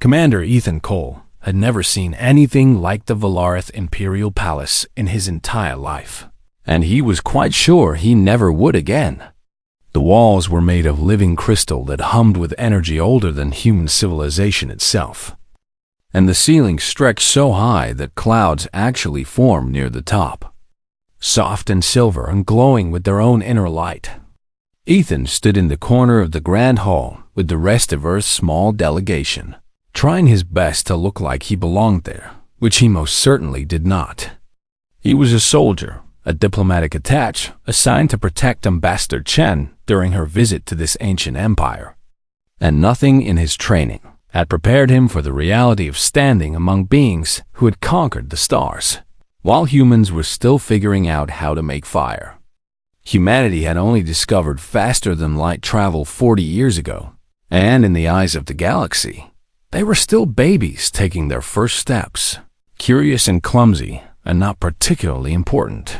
Commander Ethan Cole had never seen anything like the Valarith Imperial Palace in his entire life, and he was quite sure he never would again. The walls were made of living crystal that hummed with energy older than human civilization itself, and the ceiling stretched so high that clouds actually formed near the top, soft and silver and glowing with their own inner light. Ethan stood in the corner of the grand hall with the rest of Earth's small delegation, trying his best to look like he belonged there, which he most certainly did not. He was a soldier, a diplomatic attache assigned to protect Ambassador Chen during her visit to this ancient empire, and nothing in his training had prepared him for the reality of standing among beings who had conquered the stars, while humans were still figuring out how to make fire. Humanity had only discovered faster-than-light travel 40 years ago, and in the eyes of the galaxy, they were still babies taking their first steps, curious and clumsy, and not particularly important.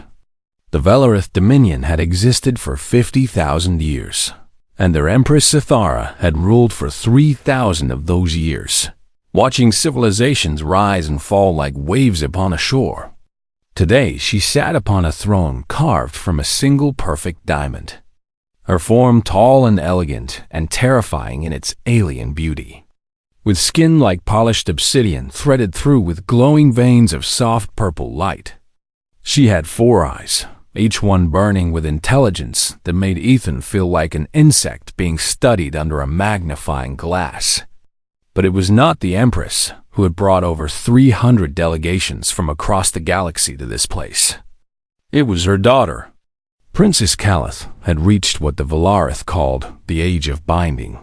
The Valarith Dominion had existed for 50,000 years, and their Empress Sithara had ruled for 3,000 of those years, watching civilizations rise and fall like waves upon a shore. Today she sat upon a throne carved from a single perfect diamond, her form tall and elegant and terrifying in its alien beauty, with skin like polished obsidian threaded through with glowing veins of soft purple light. She had 4 eyes, each one burning with intelligence that made Ethan feel like an insect being studied under a magnifying glass. But it was not the Empress who had brought over 300 delegations from across the galaxy to this place. It was her daughter. Princess Calith had reached what the Valarith called the Age of Binding,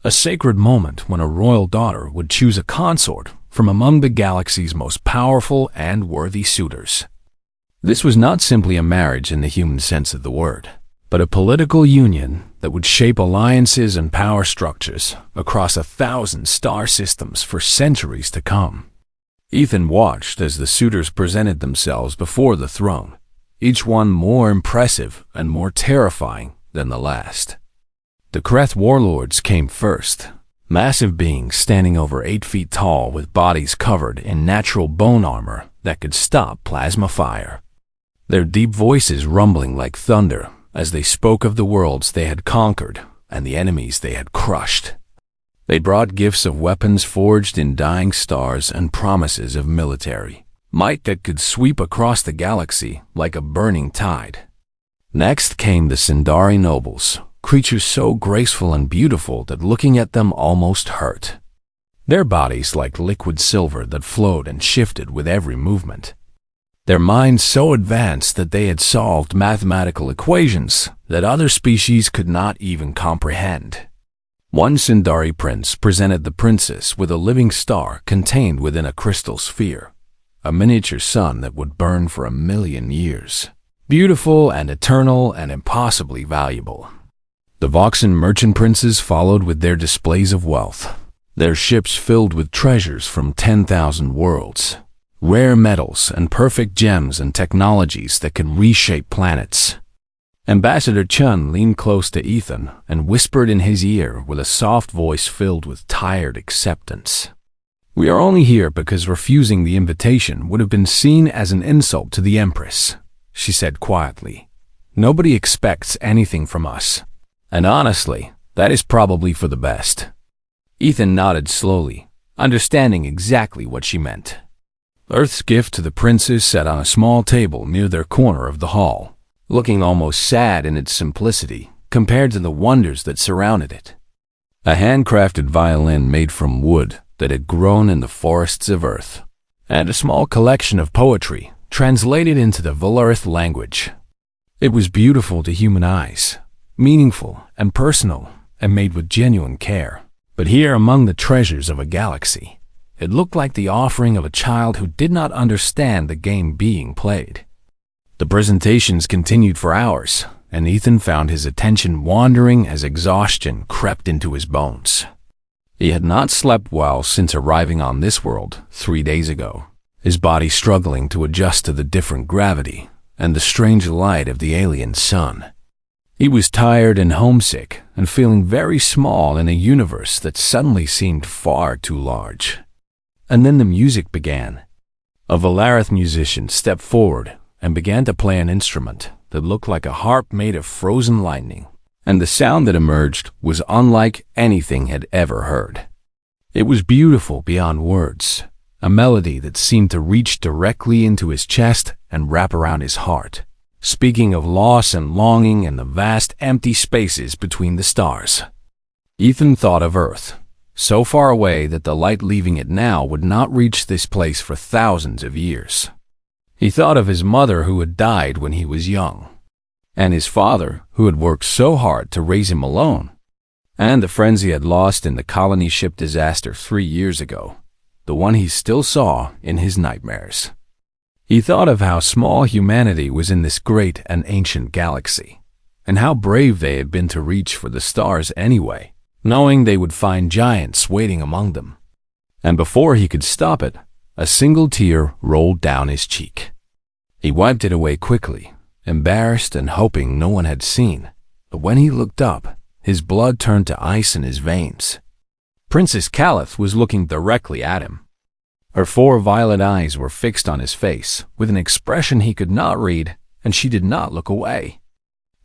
a sacred moment when a royal daughter would choose a consort from among the galaxy's most powerful and worthy suitors. This was not simply a marriage in the human sense of the word, but a political union that would shape alliances and power structures across 1,000 star systems for centuries to come. Ethan watched as the suitors presented themselves before the throne, each one more impressive and more terrifying than the last. The Kreth warlords came first, massive beings standing over 8 feet tall with bodies covered in natural bone armor that could stop plasma fire, their deep voices rumbling like thunder as they spoke of the worlds they had conquered and the enemies they had crushed. They brought gifts of weapons forged in dying stars and promises of military might that could sweep across the galaxy like a burning tide. Next came the Sindari nobles, creatures so graceful and beautiful that looking at them almost hurt. Their bodies like liquid silver that flowed and shifted with every movement. Their minds so advanced that they had solved mathematical equations that other species could not even comprehend. One Sindari prince presented the princess with a living star contained within a crystal sphere, a miniature sun that would burn for 1,000,000 years, beautiful and eternal and impossibly valuable. The Voxan merchant princes followed with their displays of wealth, their ships filled with treasures from 10,000 worlds, rare metals and perfect gems and technologies that could reshape planets. Ambassador Chen leaned close to Ethan and whispered in his ear with a soft voice filled with tired acceptance. "We are only here because refusing the invitation would have been seen as an insult to the Empress," she said quietly. "Nobody expects anything from us, and honestly, that is probably for the best." Ethan nodded slowly, understanding exactly what she meant. Earth's gift to the princess sat on a small table near their corner of the hall, looking almost sad in its simplicity compared to the wonders that surrounded it. A handcrafted violin made from wood that had grown in the forests of Earth, and a small collection of poetry translated into the Valarith language. It was beautiful to human eyes, meaningful and personal, and made with genuine care. But here among the treasures of a galaxy, it looked like the offering of a child who did not understand the game being played. The presentations continued for hours, and Ethan found his attention wandering as exhaustion crept into his bones. He had not slept well since arriving on this world 3 days ago, his body struggling to adjust to the different gravity and the strange light of the alien sun. He was tired and homesick and feeling very small in a universe that suddenly seemed far too large. And then the music began. A Valarith musician stepped forward and began to play an instrument that looked like a harp made of frozen lightning, and the sound that emerged was unlike anything he had ever heard. It was beautiful beyond words, a melody that seemed to reach directly into his chest and wrap around his heart, speaking of loss and longing and the vast empty spaces between the stars. Ethan thought of Earth, so far away that the light leaving it now would not reach this place for thousands of years. He thought of his mother who had died when he was young, and his father who had worked so hard to raise him alone, and the friends he had lost in the colony ship disaster 3 years ago, the one he still saw in his nightmares. He thought of how small humanity was in this great and ancient galaxy, and how brave they had been to reach for the stars anyway, knowing they would find giants waiting among them. And before he could stop it, a single tear rolled down his cheek. He wiped it away quickly, embarrassed and hoping no one had seen, but when he looked up, his blood turned to ice in his veins. Princess Calith was looking directly at him. Her 4 violet eyes were fixed on his face with an expression he could not read, and she did not look away.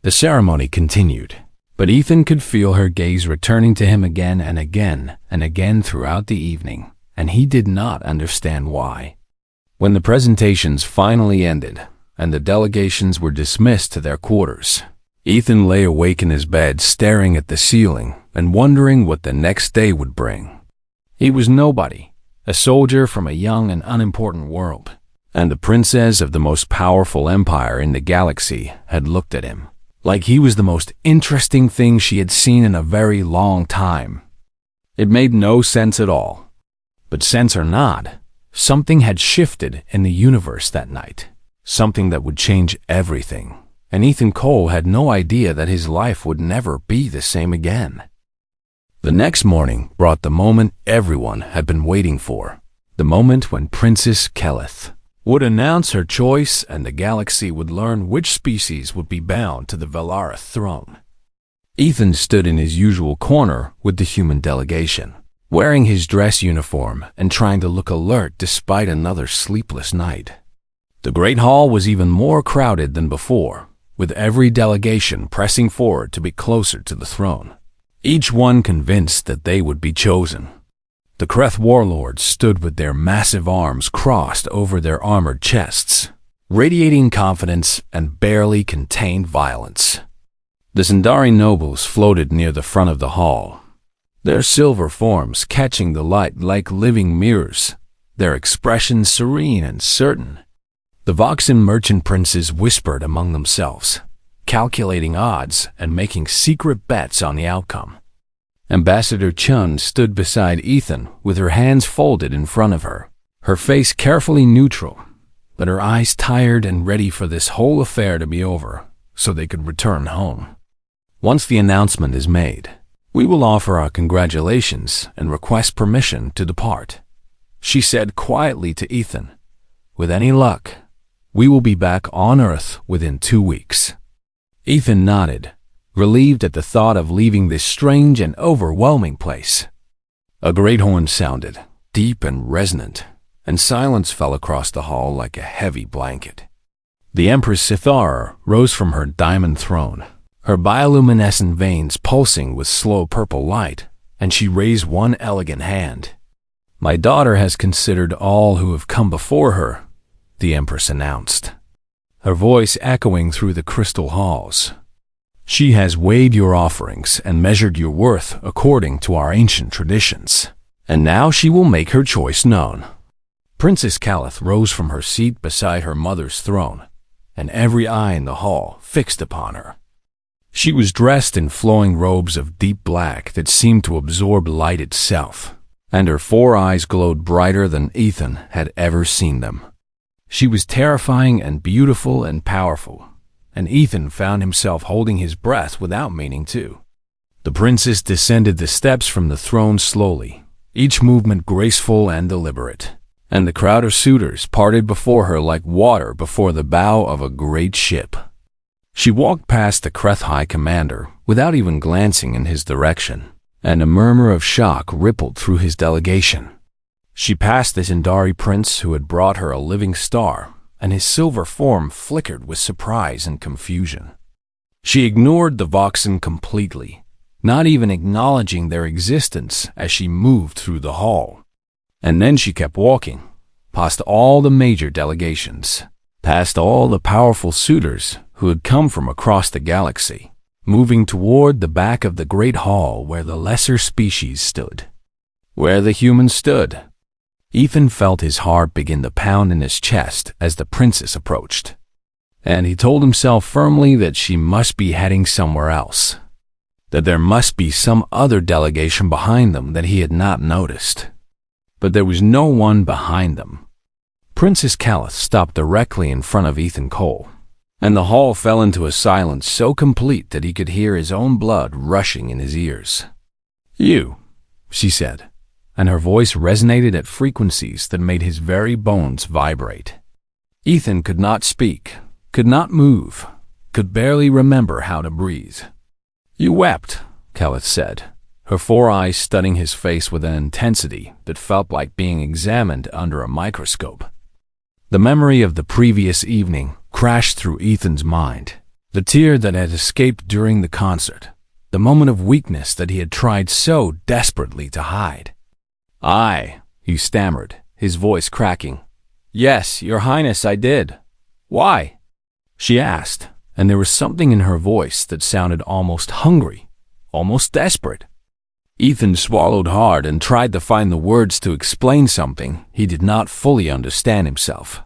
The ceremony continued, but Ethan could feel her gaze returning to him again and again and again throughout the evening, and he did not understand why. When the presentations finally ended and the delegations were dismissed to their quarters, Ethan lay awake in his bed staring at the ceiling and wondering what the next day would bring. He was nobody, a soldier from a young and unimportant world, and the princess of the most powerful empire in the galaxy had looked at him like he was the most interesting thing she had seen in a very long time. It made no sense at all. But sense or not, something had shifted in the universe that night, something that would change everything, and Ethan Cole had no idea that his life would never be the same again. The next morning brought the moment everyone had been waiting for, the moment when Princess Kelith would announce her choice and the galaxy would learn which species would be bound to the Valarith throne. Ethan stood in his usual corner with the human delegation, wearing his dress uniform and trying to look alert despite another sleepless night. The Great Hall was even more crowded than before, with every delegation pressing forward to be closer to the throne, each one convinced that they would be chosen. The Kreth warlords stood with their massive arms crossed over their armored chests, radiating confidence and barely contained violence. The Zendari nobles floated near the front of the hall, their silver forms catching the light like living mirrors, their expressions serene and certain. The Voxen merchant princes whispered among themselves, calculating odds and making secret bets on the outcome. Ambassador Chun stood beside Ethan with her hands folded in front of her, her face carefully neutral, but her eyes tired and ready for this whole affair to be over so they could return home. Once the announcement is made, we will offer our congratulations and request permission to depart, she said quietly to Ethan. With any luck, we will be back on Earth within 2 weeks. Ethan nodded, relieved at the thought of leaving this strange and overwhelming place. A great horn sounded, deep and resonant, and silence fell across the hall like a heavy blanket. The Empress Sithara rose from her diamond throne, her bioluminescent veins pulsing with slow purple light, and she raised one elegant hand. My daughter has considered all who have come before her, the Empress announced, her voice echoing through the crystal halls. She has weighed your offerings and measured your worth according to our ancient traditions, and now she will make her choice known. Princess Calith rose from her seat beside her mother's throne, and every eye in the hall fixed upon her. She was dressed in flowing robes of deep black that seemed to absorb light itself, and her 4 eyes glowed brighter than Ethan had ever seen them. She was terrifying and beautiful and powerful, and Ethan found himself holding his breath without meaning to. The princess descended the steps from the throne slowly, each movement graceful and deliberate, and the crowd of suitors parted before her like water before the bow of a great ship. She walked past the Kreth High Commander without even glancing in his direction, and a murmur of shock rippled through his delegation. She passed the Zindari prince who had brought her a living star, and his silver form flickered with surprise and confusion. She ignored the Voxen completely, not even acknowledging their existence as she moved through the hall. And then she kept walking, past all the major delegations, past all the powerful suitors who had come from across the galaxy, moving toward the back of the great hall where the lesser species stood, where the humans stood. Ethan felt his heart begin to pound in his chest as the princess approached, and he told himself firmly that she must be heading somewhere else, that there must be some other delegation behind them that he had not noticed. But there was no one behind them. Princess Calith stopped directly in front of Ethan Cole, and the hall fell into a silence so complete that he could hear his own blood rushing in his ears. "You," she said, and her voice resonated at frequencies that made his very bones vibrate. Ethan could not speak, could not move, could barely remember how to breathe. "You wept," Calith said, her 4 eyes studying his face with an intensity that felt like being examined under a microscope. The memory of the previous evening crashed through Ethan's mind, the tear that had escaped during the concert, the moment of weakness that he had tried so desperately to hide. "I," he stammered, his voice cracking. "Yes, Your Highness, I did. Why?" she asked, and there was something in her voice that sounded almost hungry, almost desperate. Ethan swallowed hard and tried to find the words to explain something he did not fully understand himself.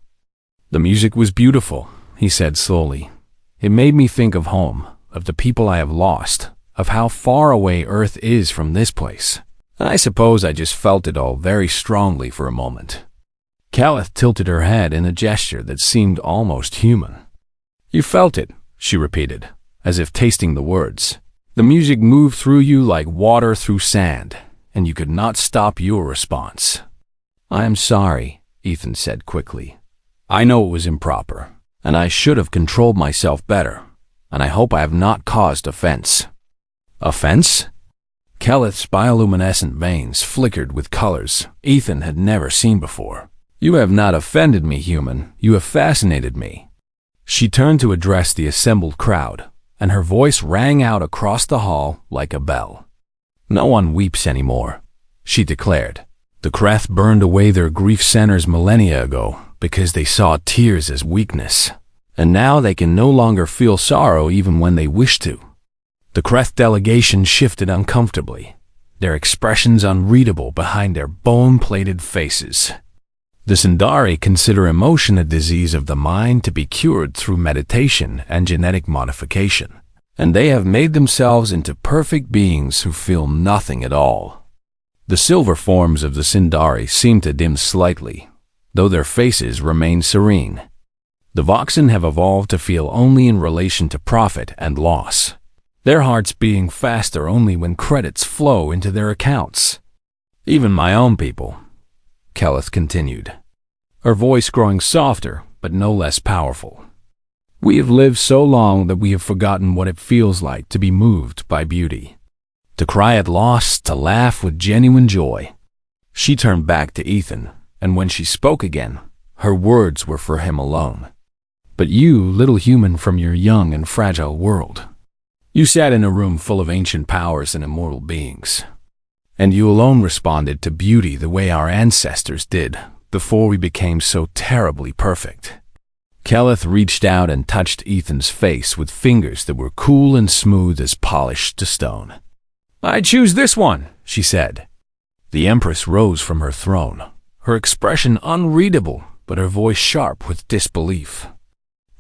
"The music was beautiful," he said slowly. "It made me think of home, of the people I have lost, of how far away Earth is from this place. I suppose I just felt it all very strongly for a moment." Calith tilted her head in a gesture that seemed almost human. "You felt it," she repeated, as if tasting the words. "The music moved through you like water through sand, and you could not stop your response." "I am sorry," Ethan said quickly. "I know it was improper, and I should have controlled myself better, and I hope I have not caused offense." "Offense?" Calith's bioluminescent veins flickered with colors Ethan had never seen before. "You have not offended me, human. You have fascinated me." She turned to address the assembled crowd, and her voice rang out across the hall like a bell. "No one weeps anymore," she declared. "The Kreth burned away their grief centers millennia ago because they saw tears as weakness, and now they can no longer feel sorrow even when they wish to." The Kreth delegation shifted uncomfortably, their expressions unreadable behind their bone-plated faces. The Sindari consider emotion a disease of the mind to be cured through meditation and genetic modification, and they have made themselves into perfect beings who feel nothing at all. The silver forms of the Sindari seem to dim slightly, though their faces remain serene. The Voxen have evolved to feel only in relation to profit and loss, their hearts beating faster only when credits flow into their accounts. "Even my own people," Calith continued, her voice growing softer but no less powerful. "We have lived so long that we have forgotten what it feels like to be moved by beauty, to cry at loss, to laugh with genuine joy." She turned back to Ethan, and when she spoke again, her words were for him alone. "But you, little human from your young and fragile world, you sat in a room full of ancient powers and immortal beings, and you alone responded to beauty the way our ancestors did before we became so terribly perfect." Calith reached out and touched Ethan's face with fingers that were cool and smooth as polished to stone. "I choose this one," she said. The Empress rose from her throne, her expression unreadable but her voice sharp with disbelief.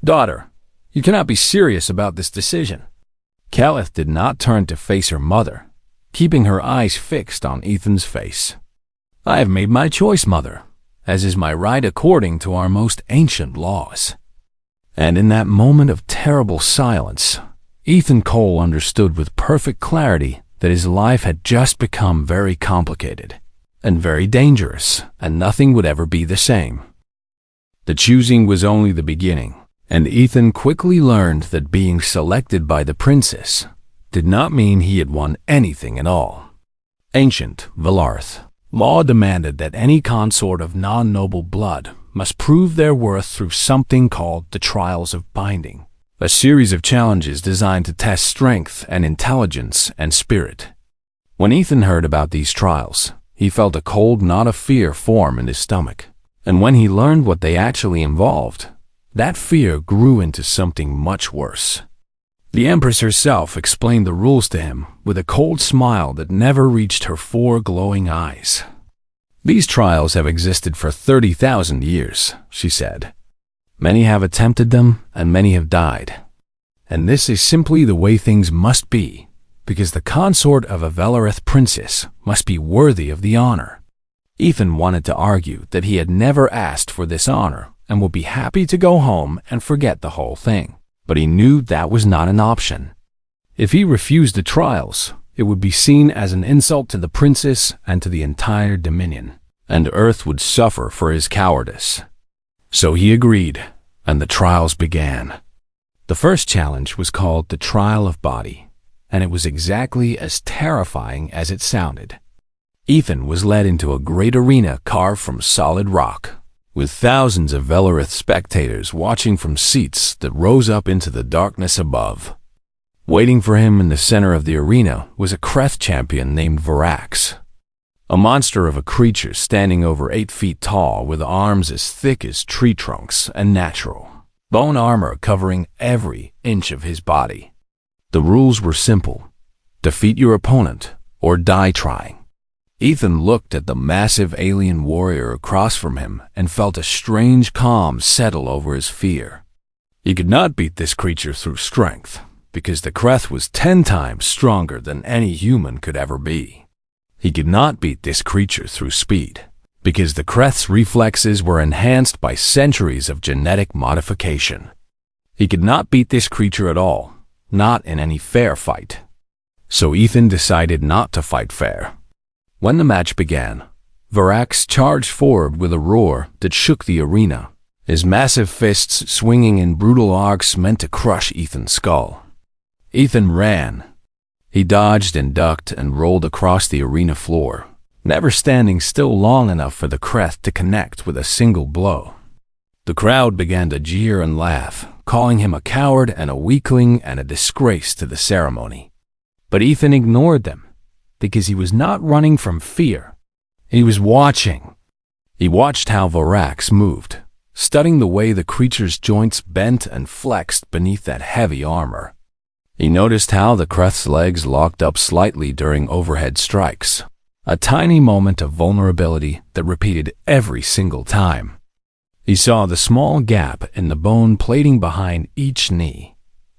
"Daughter, you cannot be serious about this decision." Calith did not turn to face her mother, keeping her eyes fixed on Ethan's face. "I have made my choice, mother, as is my right according to our most ancient laws." And in that moment of terrible silence, Ethan Cole understood with perfect clarity that his life had just become very complicated and very dangerous, and nothing would ever be the same. The choosing was only the beginning, And Ethan quickly learned that being selected by the princess did not mean he had won anything at all. Ancient Valarth law demanded that any consort of non-noble blood must prove their worth through something called the Trials of Binding, a series of challenges designed to test strength and intelligence and spirit. When Ethan heard about these trials, he felt a cold knot of fear form in his stomach. And when he learned what they actually involved, that fear grew into something much worse. The Empress herself explained the rules to him with a cold smile that never reached her 4 glowing eyes. These trials have existed for 30,000 years, she said. Many have attempted them, and many have died. And this is simply the way things must be, because the consort of a Valarith princess must be worthy of the honor. Ethan wanted to argue that he had never asked for this honor and would be happy to go home and forget the whole thing. But he knew that was not an option. If he refused the trials, it would be seen as an insult to the princess and to the entire Dominion, and Earth would suffer for his cowardice. So he agreed, and the trials began. The first challenge was called the Trial of Body, and it was exactly as terrifying as it sounded. Ethan was led into a great arena carved from solid rock, with thousands of Valarith spectators watching from seats that rose up into the darkness above. Waiting for him in the center of the arena was a Kreth champion named Varax, a monster of a creature standing over 8 feet tall with arms as thick as tree trunks and natural bone armor covering every inch of his body. The rules were simple: defeat your opponent or die trying. Ethan looked at the massive alien warrior across from him and felt a strange calm settle over his fear. He could not beat this creature through strength, because the Kreth was 10 times stronger than any human could ever be. He could not beat this creature through speed, because the Kreth's reflexes were enhanced by centuries of genetic modification. He could not beat this creature at all, not in any fair fight. So Ethan decided not to fight fair. When the match began, Varax charged forward with a roar that shook the arena, his massive fists swinging in brutal arcs meant to crush Ethan's skull. Ethan ran. He dodged and ducked and rolled across the arena floor, never standing still long enough for the Kreth to connect with a single blow. The crowd began to jeer and laugh, calling him a coward and a weakling and a disgrace to the ceremony. But Ethan ignored them, because he was not running from fear. He was watching. He watched how Varax moved, studying the way the creature's joints bent and flexed beneath that heavy armor. He noticed how the Kreth's legs locked up slightly during overhead strikes, a tiny moment of vulnerability that repeated every single time. He saw the small gap in the bone plating behind each knee,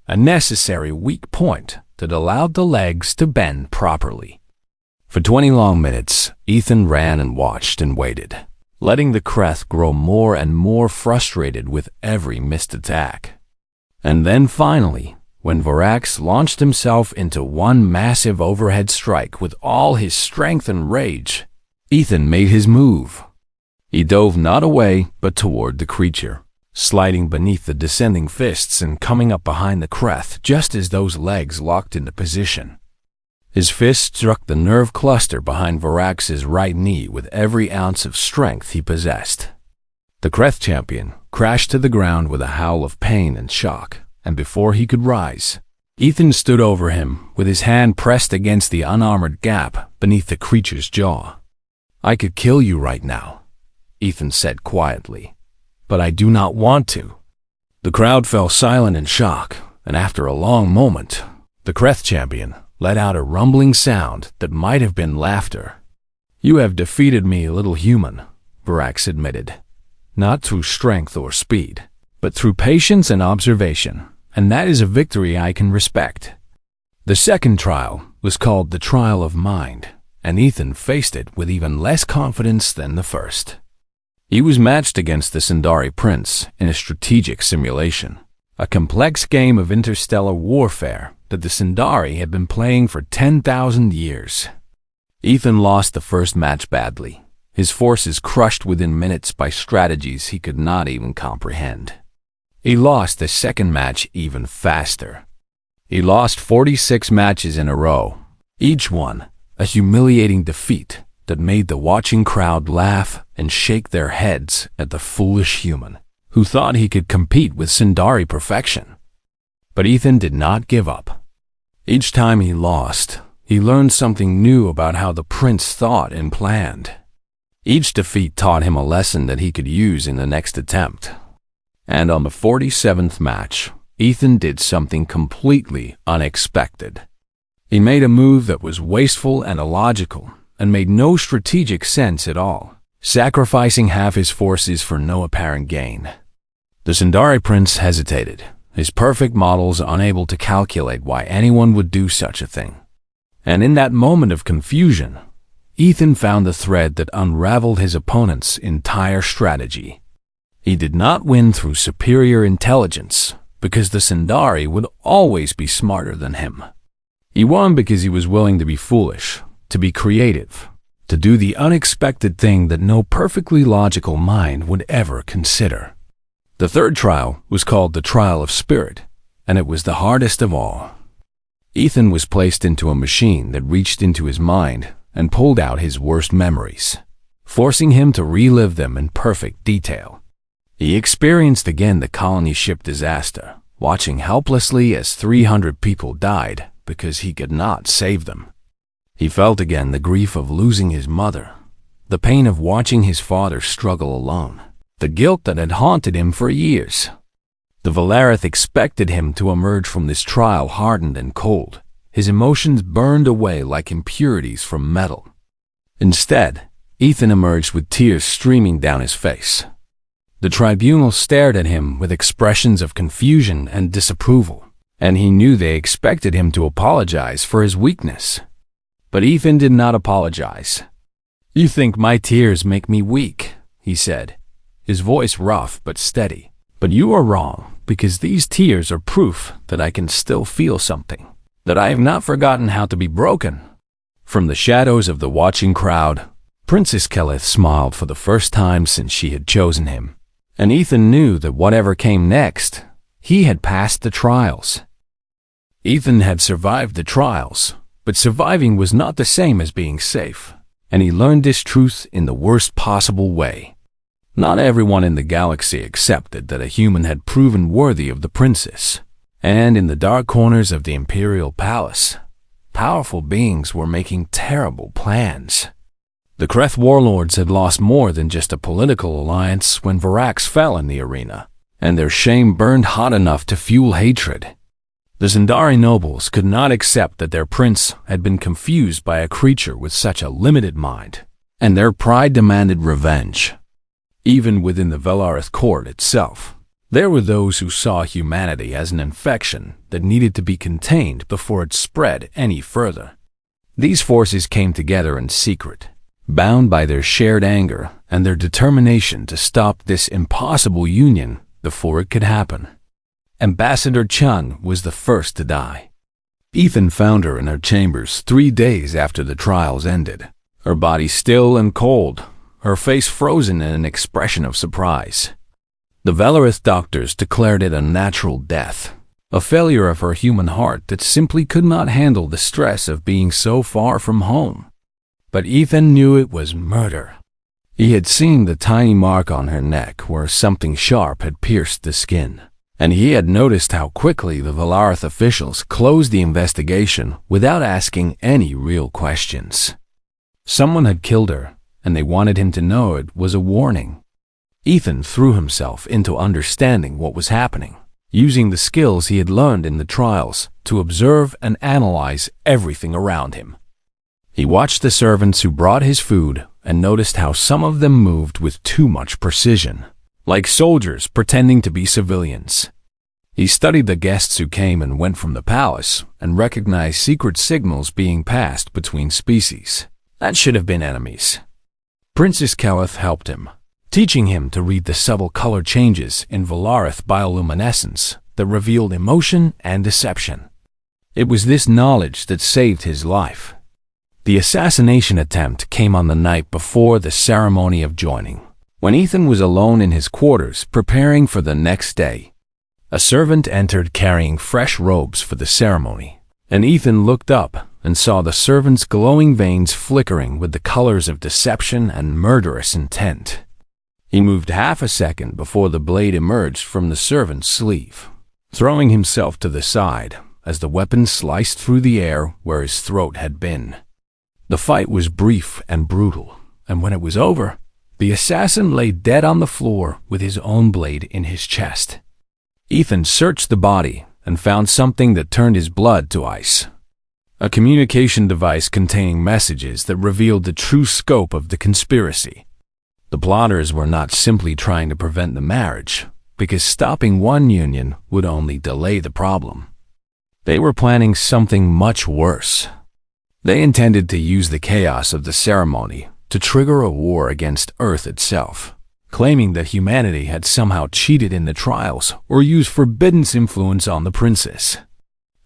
a necessary weak point that allowed the legs to bend properly. For 20 long minutes, Ethan ran and watched and waited, letting the Kreth grow more and more frustrated with every missed attack. And then finally, when Varax launched himself into one massive overhead strike with all his strength and rage, Ethan made his move. He dove not away, but toward the creature, sliding beneath the descending fists and coming up behind the Kreth just as those legs locked into position. His fist struck the nerve cluster behind Varax's right knee with every ounce of strength he possessed. The Kreth champion crashed to the ground with a howl of pain and shock, and before he could rise, Ethan stood over him with his hand pressed against the unarmored gap beneath the creature's jaw. "I could kill you right now," Ethan said quietly, "but I do not want to." The crowd fell silent in shock, and after a long moment, the Kreth champion let out a rumbling sound that might have been laughter. "You have defeated me, little human," Varax admitted, "not through strength or speed, but through patience and observation, and that is a victory I can respect." The second trial was called the Trial of Mind, and Ethan faced it with even less confidence than the first. He was matched against the Sindari Prince in a strategic simulation, a complex game of interstellar warfare that the Sindari had been playing for 10,000 years. Ethan lost the first match badly, his forces crushed within minutes by strategies he could not even comprehend. He lost the second match even faster. He lost 46 matches in a row, each one a humiliating defeat that made the watching crowd laugh and shake their heads at the foolish human who thought he could compete with Sundari perfection. But Ethan did not give up. Each time he lost, he learned something new about how the prince thought and planned. Each defeat taught him a lesson that he could use in the next attempt. And on the 47th match, Ethan did something completely unexpected. He made a move that was wasteful and illogical and made no strategic sense at all, sacrificing half his forces for no apparent gain. The Sundari prince hesitated, his perfect models unable to calculate why anyone would do such a thing. And in that moment of confusion, Ethan found the thread that unraveled his opponent's entire strategy. He did not win through superior intelligence, because the Sundari would always be smarter than him. He won because he was willing to be foolish, to be creative, to do the unexpected thing that no perfectly logical mind would ever consider. The third trial was called the Trial of Spirit, and it was the hardest of all. Ethan was placed into a machine that reached into his mind and pulled out his worst memories, forcing him to relive them in perfect detail. He experienced again the colony ship disaster, watching helplessly as 300 people died because he could not save them. He felt again the grief of losing his mother, the pain of watching his father struggle alone, the guilt that had haunted him for years. The Valarith expected him to emerge from this trial hardened and cold, his emotions burned away like impurities from metal. Instead, Ethan emerged with tears streaming down his face. The tribunal stared at him with expressions of confusion and disapproval, and he knew they expected him to apologize for his weakness. But Ethan did not apologize. "You think my tears make me weak," he said, his voice rough but steady. "But you are wrong, because these tears are proof that I can still feel something, that I have not forgotten how to be broken." From the shadows of the watching crowd, Princess Keleth smiled for the first time since she had chosen him, and Ethan knew that whatever came next, he had passed the trials. Ethan had survived the trials, but surviving was not the same as being safe, and he learned this truth in the worst possible way. Not everyone in the galaxy accepted that a human had proven worthy of the princess, and in the dark corners of the Imperial Palace, powerful beings were making terrible plans. The Kreth warlords had lost more than just a political alliance when Varax fell in the arena, and their shame burned hot enough to fuel hatred. The Sundari nobles could not accept that their prince had been confused by a creature with such a limited mind, and their pride demanded revenge. Even within the Valarith court itself, there were those who saw humanity as an infection that needed to be contained before it spread any further. These forces came together in secret, bound by their shared anger and their determination to stop this impossible union before it could happen. Ambassador Chun was the first to die. Ethan found her in her chambers 3 days after the trials ended, her body still and cold, her face frozen in an expression of surprise. The Valarith doctors declared it a natural death, a failure of her human heart that simply could not handle the stress of being so far from home. But Ethan knew it was murder. He had seen the tiny mark on her neck where something sharp had pierced the skin, and he had noticed how quickly the Valarith officials closed the investigation without asking any real questions. Someone had killed her, and they wanted him to know it was a warning. Ethan threw himself into understanding what was happening, using the skills he had learned in the trials to observe and analyze everything around him. He watched the servants who brought his food and noticed how some of them moved with too much precision, like soldiers pretending to be civilians. He studied the guests who came and went from the palace and recognized secret signals being passed between species that should have been enemies. Princess Keleth helped him, teaching him to read the subtle color changes in Valarith bioluminescence that revealed emotion and deception. It was this knowledge that saved his life. The assassination attempt came on the night before the ceremony of joining, when Ethan was alone in his quarters preparing for the next day. A servant entered carrying fresh robes for the ceremony, and Ethan looked up and saw the servant's glowing veins flickering with the colors of deception and murderous intent. He moved half a second before the blade emerged from the servant's sleeve, throwing himself to the side as the weapon sliced through the air where his throat had been. The fight was brief and brutal, and when it was over, the assassin lay dead on the floor with his own blade in his chest. Ethan searched the body and found something that turned his blood to ice. A communication device containing messages that revealed the true scope of the conspiracy. The plotters were not simply trying to prevent the marriage, because stopping one union would only delay the problem. They were planning something much worse. They intended to use the chaos of the ceremony to trigger a war against Earth itself, claiming that humanity had somehow cheated in the trials or used forbidden influence on the princess.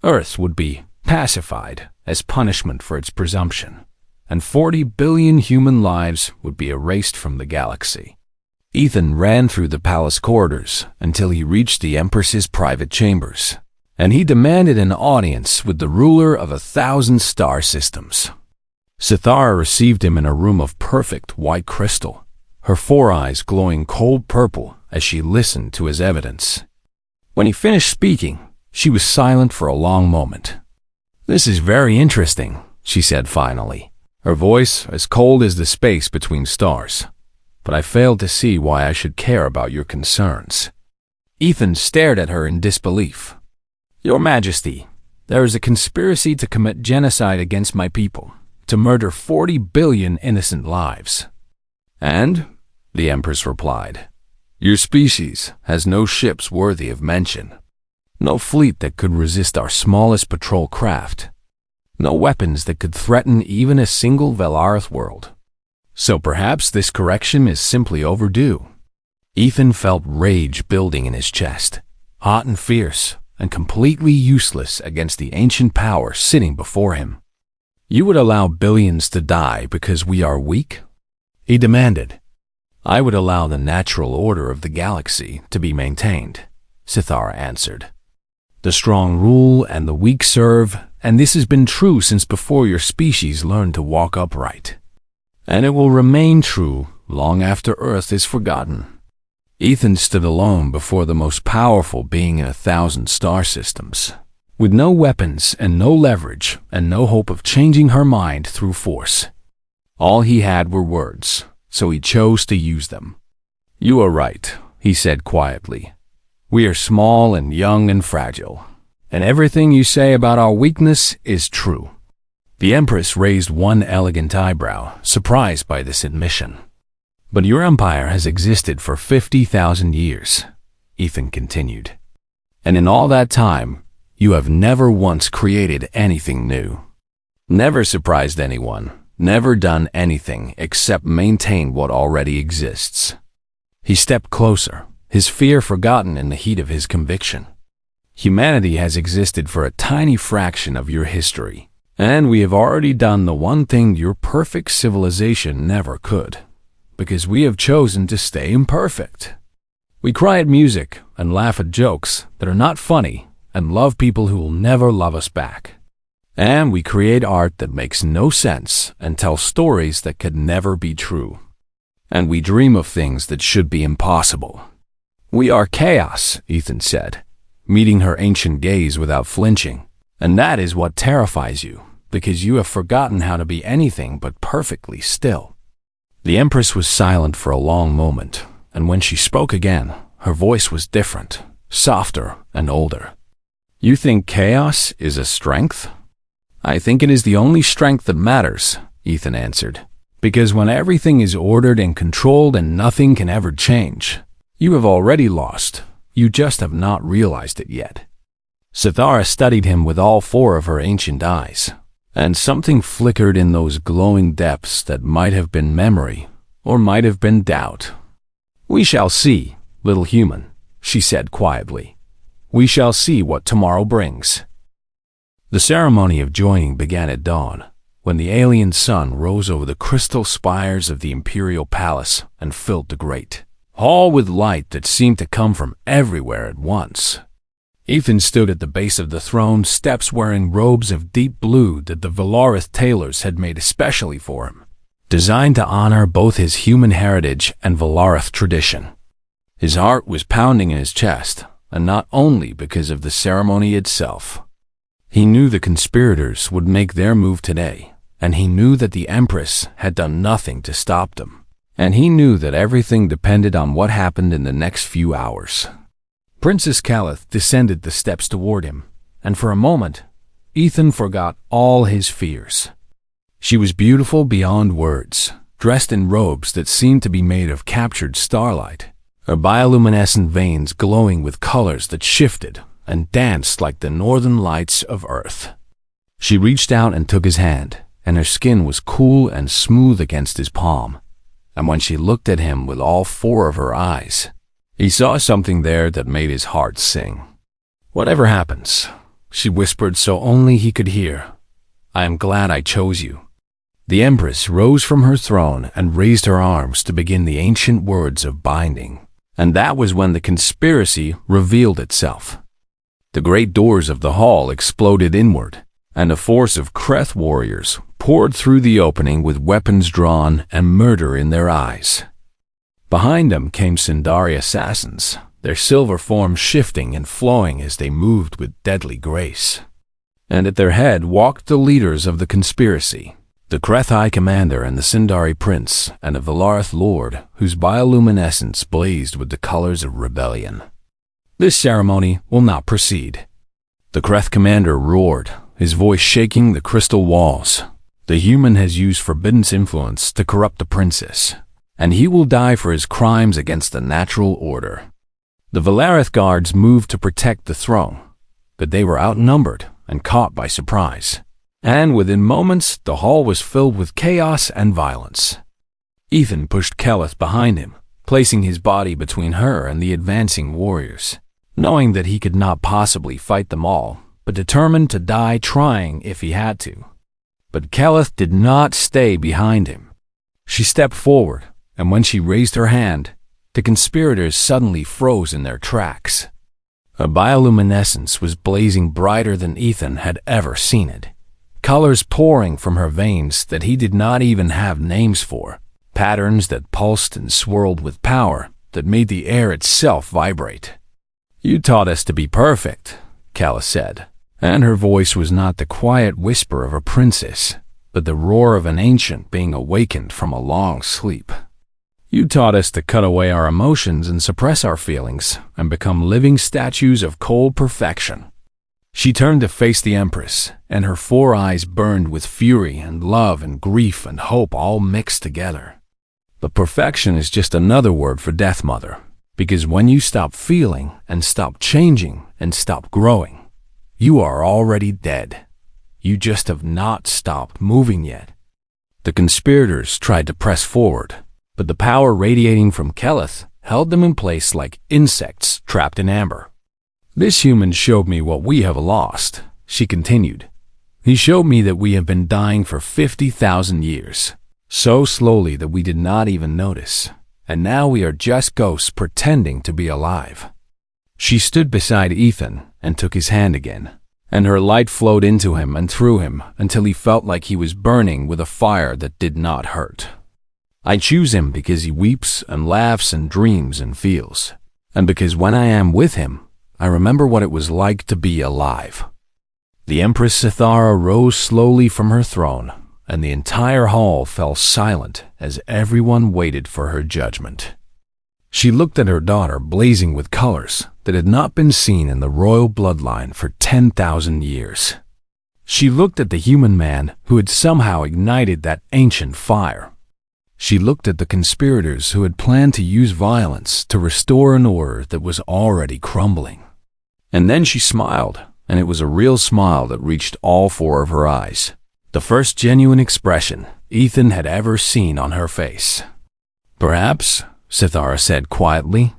Earth would be pacified as punishment for its presumption, and 40 billion human lives would be erased from the galaxy. Ethan ran through the palace corridors until he reached the Empress's private chambers, and he demanded an audience with the ruler of 1,000 star systems. Sithara received him in a room of perfect white crystal, her four eyes glowing cold purple as she listened to his evidence. When he finished speaking, she was silent for a long moment. "This is very interesting," she said finally, her voice as cold as the space between stars. "But I failed to see why I should care about your concerns." Ethan stared at her in disbelief. "Your Majesty, there is a conspiracy to commit genocide against my people, to murder 40 billion innocent lives." "And?" the Empress replied. "Your species has no ships worthy of mention. No fleet that could resist our smallest patrol craft. No weapons that could threaten even a single Velarth world. So perhaps this correction is simply overdue." Ethan felt rage building in his chest, hot and fierce, and completely useless against the ancient power sitting before him. "You would allow billions to die because we are weak?" he demanded. "I would allow the natural order of the galaxy to be maintained," Sithara answered. "The strong rule and the weak serve, and this has been true since before your species learned to walk upright. And it will remain true long after Earth is forgotten." Ethan stood alone before the most powerful being in 1,000 star systems, with no weapons and no leverage and no hope of changing her mind through force. All he had were words, so he chose to use them. "You are right," he said quietly. "We are small and young and fragile, and everything you say about our weakness is true." The Empress raised one elegant eyebrow, surprised by this admission. "But your empire has existed for 50,000 years, Ethan continued. "And in all that time, you have never once created anything new. Never surprised anyone, never done anything except maintain what already exists." He stepped closer, his fear forgotten in the heat of his conviction. "Humanity has existed for a tiny fraction of your history, and we have already done the one thing your perfect civilization never could, because we have chosen to stay imperfect. We cry at music and laugh at jokes that are not funny and love people who will never love us back. And we create art that makes no sense and tell stories that could never be true. And we dream of things that should be impossible. We are chaos," Ethan said, meeting her ancient gaze without flinching. "And that is what terrifies you, because you have forgotten how to be anything but perfectly still." The Empress was silent for a long moment, and when she spoke again, her voice was different, softer and older. "You think chaos is a strength?" "I think it is the only strength that matters," Ethan answered, "because when everything is ordered and controlled and nothing can ever change, you have already lost. You just have not realized it yet." Sithara studied him with all four of her ancient eyes, and something flickered in those glowing depths that might have been memory or might have been doubt. "We shall see, little human," she said quietly. "We shall see what tomorrow brings." The ceremony of joining began at dawn, when the alien sun rose over the crystal spires of the imperial palace and filled the great hall with light that seemed to come from everywhere at once. Ethan stood at the base of the throne steps wearing robes of deep blue that the Valarith tailors had made especially for him, designed to honor both his human heritage and Valarith tradition. His heart was pounding in his chest, and not only because of the ceremony itself. He knew the conspirators would make their move today, and he knew that the Empress had done nothing to stop them, and he knew that everything depended on what happened in the next few hours. Princess Calith descended the steps toward him, and for a moment, Ethan forgot all his fears. She was beautiful beyond words, dressed in robes that seemed to be made of captured starlight, her bioluminescent veins glowing with colors that shifted and danced like the northern lights of Earth. She reached out and took his hand, and her skin was cool and smooth against his palm. And when she looked at him with all four of her eyes, he saw something there that made his heart sing. "Whatever happens," she whispered so only he could hear, "I am glad I chose you." The Empress rose from her throne and raised her arms to begin the ancient words of binding. And that was when the conspiracy revealed itself. The great doors of the hall exploded inward, and a force of Kreth warriors poured through the opening with weapons drawn and murder in their eyes. Behind them came Sindari assassins, their silver forms shifting and flowing as they moved with deadly grace. And at their head walked the leaders of the conspiracy, the Kreth High Commander and the Sindari Prince and a Valarith Lord whose bioluminescence blazed with the colors of rebellion. "This ceremony will not proceed," the Kreth Commander roared, his voice shaking the crystal walls. "The human has used Forbidden's influence to corrupt the princess, and he will die for his crimes against the natural order." The Valarith guards moved to protect the throne, but they were outnumbered and caught by surprise. And within moments, the hall was filled with chaos and violence. Ethan pushed Keleth behind him, placing his body between her and the advancing warriors, knowing that he could not possibly fight them all, but determined to die trying if he had to. But Keleth did not stay behind him. She stepped forward, and when she raised her hand, the conspirators suddenly froze in their tracks. Her bioluminescence was blazing brighter than Ethan had ever seen it, colors pouring from her veins that he did not even have names for, patterns that pulsed and swirled with power that made the air itself vibrate. "You taught us to be perfect," Calla said, and her voice was not the quiet whisper of a princess, but the roar of an ancient being awakened from a long sleep. "You taught us to cut away our emotions and suppress our feelings and become living statues of cold perfection." She turned to face the Empress, and her four eyes burned with fury and love and grief and hope all mixed together. But perfection is just another word for death, Mother, because when you stop feeling and stop changing and stop growing, you are already dead. You just have not stopped moving yet. The conspirators tried to press forward, but the power radiating from Keleth held them in place like insects trapped in amber. "This human showed me what we have lost," she continued. "He showed me that we have been dying for 50,000 years, so slowly that we did not even notice, and now we are just ghosts pretending to be alive." She stood beside Ethan and took his hand again, and her light flowed into him and through him until he felt like he was burning with a fire that did not hurt. "I choose him because he weeps and laughs and dreams and feels, and because when I am with him, I remember what it was like to be alive." The Empress Sithara rose slowly from her throne, and the entire hall fell silent as everyone waited for her judgment. She looked at her daughter blazing with colors that had not been seen in the royal bloodline for 10,000 years. She looked at the human man who had somehow ignited that ancient fire. She looked at the conspirators who had planned to use violence to restore an order that was already crumbling. And then she smiled, and it was a real smile that reached all four of her eyes, the first genuine expression Ethan had ever seen on her face. "Perhaps," Sithara said quietly,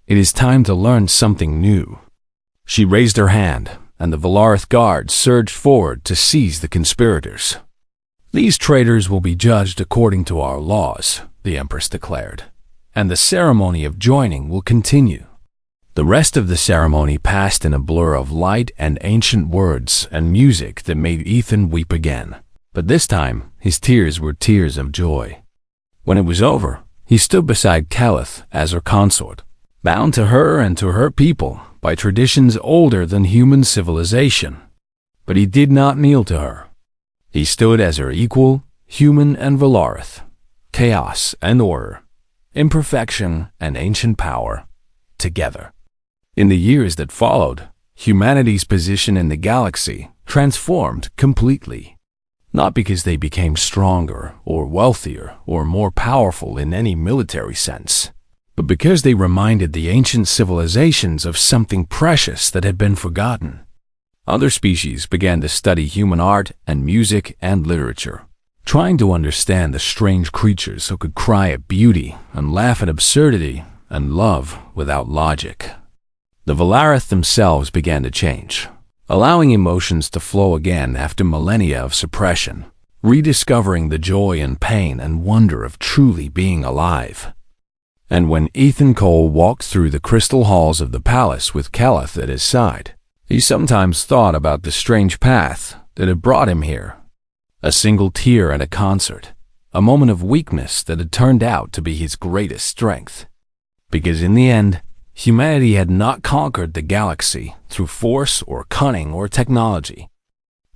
"it is time to learn something new." She raised her hand, and the Valarith guards surged forward to seize the conspirators. "These traitors will be judged according to our laws," the Empress declared, "and the ceremony of joining will continue." The rest of the ceremony passed in a blur of light and ancient words and music that made Ethan weep again. But this time, his tears were tears of joy. When it was over, he stood beside Keleth as her consort, bound to her and to her people by traditions older than human civilization. But he did not kneel to her. He stood as her equal, human and Valarith, chaos and order, imperfection and ancient power, together. In the years that followed, humanity's position in the galaxy transformed completely. Not because they became stronger or wealthier or more powerful in any military sense, but because they reminded the ancient civilizations of something precious that had been forgotten. Other species began to study human art and music and literature, trying to understand the strange creatures who could cry at beauty and laugh at absurdity and love without logic. The Valarith themselves began to change, allowing emotions to flow again after millennia of suppression, rediscovering the joy and pain and wonder of truly being alive. And when Ethan Cole walked through the crystal halls of the palace with Keleth at his side, he sometimes thought about the strange path that had brought him here. A single tear at a concert, a moment of weakness that had turned out to be his greatest strength. Because in the end, humanity had not conquered the galaxy through force or cunning or technology.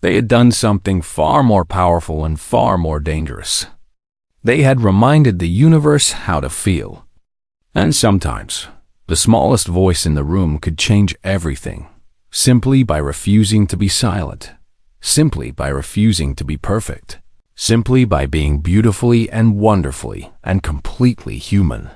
They had done something far more powerful and far more dangerous. They had reminded the universe how to feel. And sometimes, the smallest voice in the room could change everything, simply by refusing to be silent, simply by refusing to be perfect, simply by being beautifully and wonderfully and completely human.